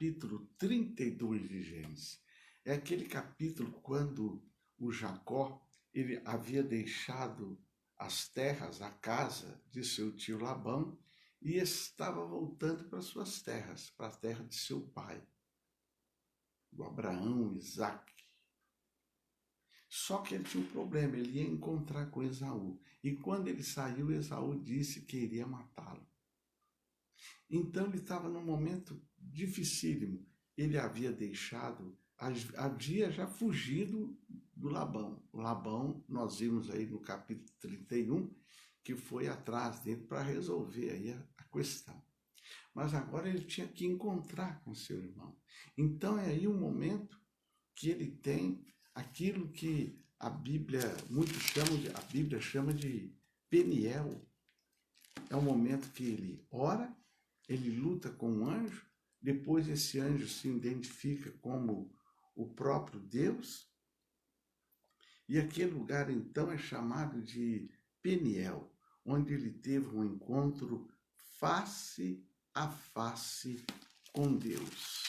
capítulo 32 de Gênesis. É aquele capítulo quando o Jacó ele havia deixado as terras, a casa de seu tio Labão, e estava voltando para suas terras, para a terra de seu pai, o Abraão, Isaque. Só que ele tinha um problema, ele ia encontrar com Esaú. E quando ele saiu, Esaú disse que iria matá-lo. Então ele estava num momento dificílimo. Ele havia deixado, havia já fugido do Labão. O Labão, nós vimos aí no capítulo 31, que foi atrás dele para resolver aí a questão. Mas agora ele tinha que encontrar com seu irmão. Então é aí um momento que ele tem aquilo que a Bíblia chama de Peniel. É um momento que ele ora, ele luta com um anjo, depois esse anjo se identifica como o próprio Deus, e aquele lugar então é chamado de Peniel, onde ele teve um encontro face a face com Deus.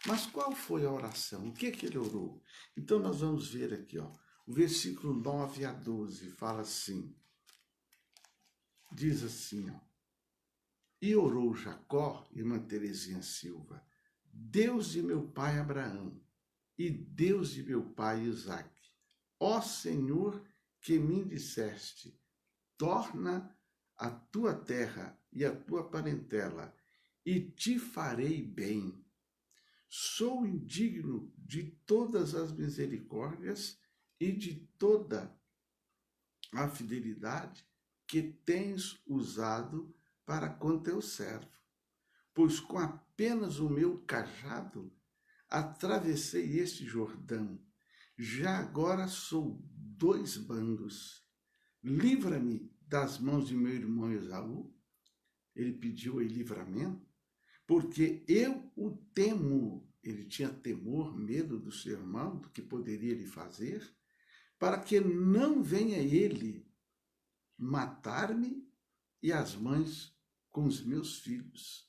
Mas qual foi a oração? O que ele orou? Então nós vamos ver aqui, ó, o versículo 9 a 12 fala assim, diz assim, ó, e orou Jacó, irmã Terezinha Silva, Deus de meu pai Abraão e Deus de meu pai Isaque, ó Senhor que me disseste, torna a tua terra e a tua parentela e te farei bem. Sou indigno de todas as misericórdias e de toda a fidelidade que tens usado para com teu servo, pois com apenas o meu cajado atravessei este Jordão. Já agora sou 2 bandos. Livra-me das mãos de meu irmão Esaú. Ele pediu aí livramento, porque eu o temo. Ele tinha temor, medo do seu irmão, do que poderia lhe fazer, para que não venha ele matar-me e as mães com os meus filhos.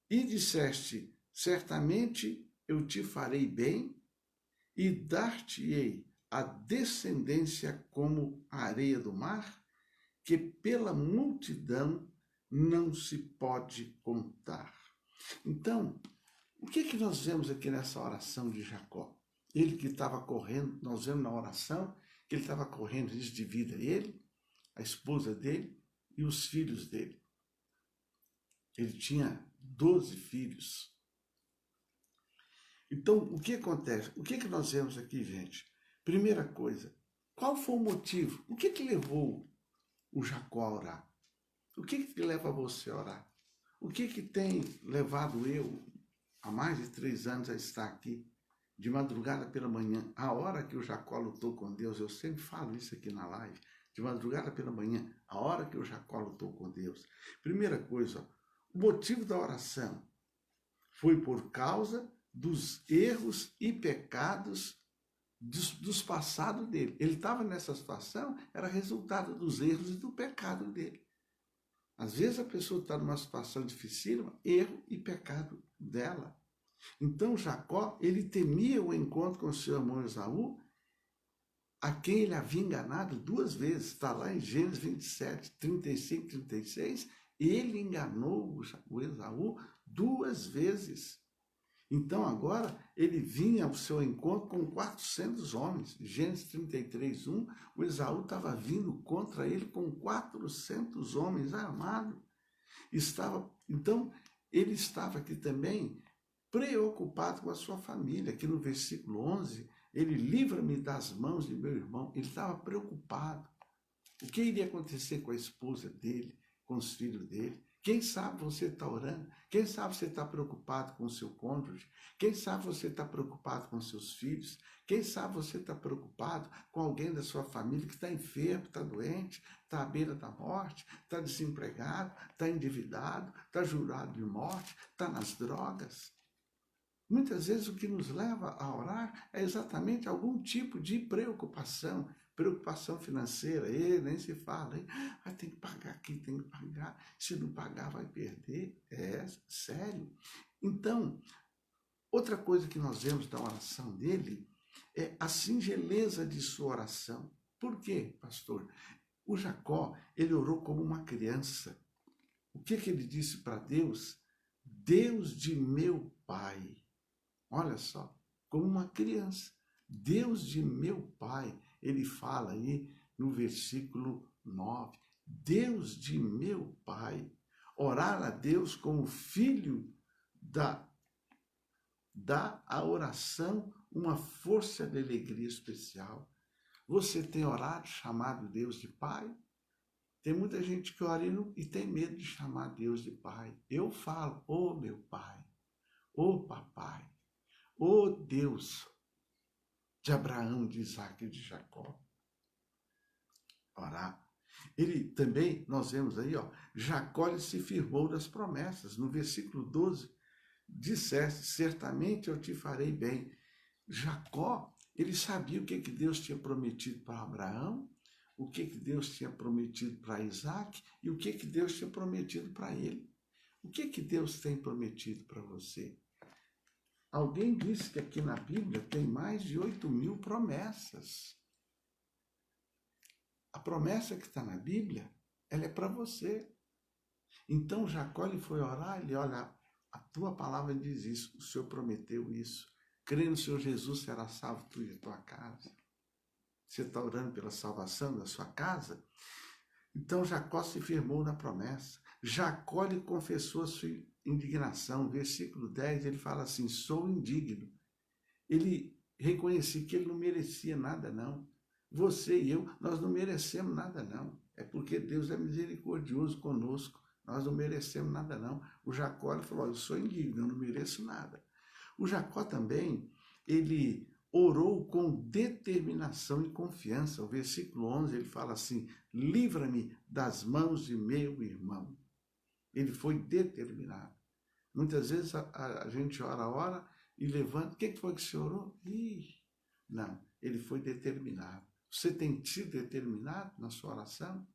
E disseste, certamente eu te farei bem e dar-te-ei a descendência como a areia do mar, que pela multidão não se pode contar. Então, o que nós vemos aqui nessa oração de Jacó? Ele que estava correndo, nós vemos na oração que ele estava correndo risco de vida, ele, a esposa dele e os filhos dele. Ele tinha 12 filhos. Então, o que acontece? O que nós vemos aqui, gente? Primeira coisa, qual foi o motivo? O que levou o Jacó a orar? O que leva você a orar? O que tem levado eu, há mais de 3 anos, a estar aqui, de madrugada pela manhã, a hora que o Jacó lutou com Deus? Eu sempre falo isso aqui na live, de madrugada pela manhã, a hora que o Jacó lutou com Deus. Primeira coisa, o motivo da oração foi por causa dos erros e pecados dos passados dele. Ele estava nessa situação, era resultado dos erros e do pecado dele. Às vezes a pessoa está numa situação dificílima, erro e pecado dela. Então Jacó, ele temia o encontro com seu irmão Esaú, a quem ele havia enganado 2 vezes. Está lá em Gênesis 27, 35, 36. Ele enganou o Esaú 2 vezes. Então agora ele vinha ao seu encontro com 400 homens. Gênesis 33, 1, o Esaú estava vindo contra ele com 400 homens armados. Então ele estava aqui também preocupado com a sua família. Aqui no versículo 11, ele livra-me das mãos de meu irmão. Ele estava preocupado. O que iria acontecer com a esposa dele, com os filhos dele? Quem sabe você está orando? Quem sabe você está preocupado com o seu cônjuge? Quem sabe você está preocupado com seus filhos? Quem sabe você está preocupado com alguém da sua família que está enfermo, está doente, está à beira da morte, está desempregado, está endividado, está jurado de morte, está nas drogas? Muitas vezes o que nos leva a orar é exatamente algum tipo de preocupação financeira. Nem se fala, hein? Tem que pagar aqui, tem que pagar, se não pagar vai perder. É sério. Então, outra coisa que nós vemos da oração dele é a singeleza de sua oração. Por quê, pastor? O Jacó, ele orou como uma criança. O que ele disse para Deus? Deus de meu pai. Olha só, como uma criança. Deus de meu pai. Ele fala aí no versículo 9. Deus de meu pai. Orar a Deus como filho dá à oração uma força de alegria especial. Você tem orado, chamado Deus de pai? Tem muita gente que ora e tem medo de chamar Deus de pai. Eu falo, ô meu pai, ô papai, ô Deus de Abraão, de Isaac e de Jacó. Orar. Ele também, nós vemos aí, Jacó ele se firmou das promessas. No versículo 12, disseste, certamente eu te farei bem. Jacó, ele sabia o que Deus tinha prometido para Abraão, o que Deus tinha prometido para Isaac e o que Deus tinha prometido para ele. O que Deus tem prometido para você? Alguém disse que aqui na Bíblia tem mais de 8.000 promessas. A promessa que está na Bíblia, ela é para você. Então Jacó ele foi orar, ele olha, a tua palavra diz isso, o Senhor prometeu isso. Crê no Senhor Jesus, será salvo tu e a tua casa. Você está orando pela salvação da sua casa? Então Jacó se firmou na promessa. Jacó lhe confessou a sua indignação. Versículo 10, ele fala assim, sou indigno. Ele reconhecia que ele não merecia nada, não. Você e eu, nós não merecemos nada, não. É porque Deus é misericordioso conosco. Nós não merecemos nada, não. O Jacó ele falou, eu sou indigno, eu não mereço nada. O Jacó também, ele orou com determinação e confiança. O versículo 11, ele fala assim, livra-me das mãos de meu irmão. Ele foi determinado. Muitas vezes a gente ora e levanta. O que foi que você orou? Não, ele foi determinado. Você tem sido determinado na sua oração?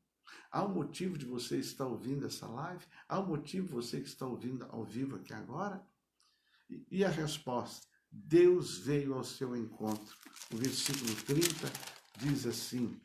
Há um motivo de você estar ouvindo essa live? Há um motivo de você que está ouvindo ao vivo aqui agora? E a resposta, Deus veio ao seu encontro. O versículo 30 diz assim,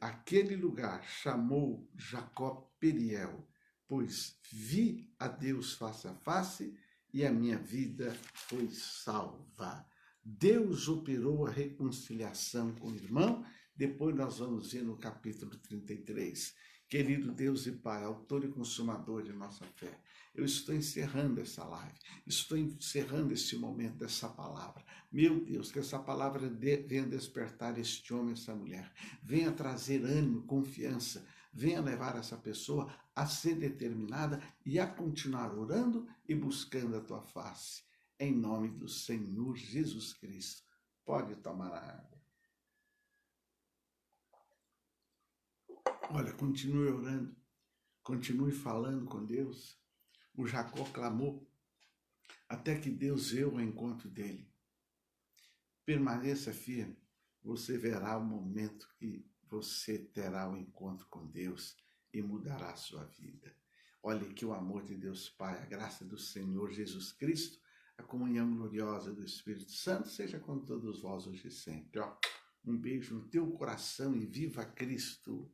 aquele lugar chamou Jacó Peniel, pois vi a Deus face a face e a minha vida foi salva. Deus operou a reconciliação com o irmão, depois nós vamos ver no capítulo 33. Querido Deus e Pai, autor e consumador de nossa fé, eu estou encerrando essa live, estou encerrando este momento dessa palavra. Meu Deus, que essa palavra venha despertar este homem, essa mulher, venha trazer ânimo, confiança, venha levar essa pessoa a ser determinada e a continuar orando e buscando a tua face. Em nome do Senhor Jesus Cristo. Pode tomar a água. Olha, continue orando, continue falando com Deus. O Jacó clamou até que Deus veio ao encontro dele. Permaneça firme, você verá o momento que você terá o encontro com Deus e mudará a sua vida. Olhe que o amor de Deus Pai, a graça do Senhor Jesus Cristo, a comunhão gloriosa do Espírito Santo seja com todos vós hoje e sempre. Um beijo no teu coração e viva Cristo!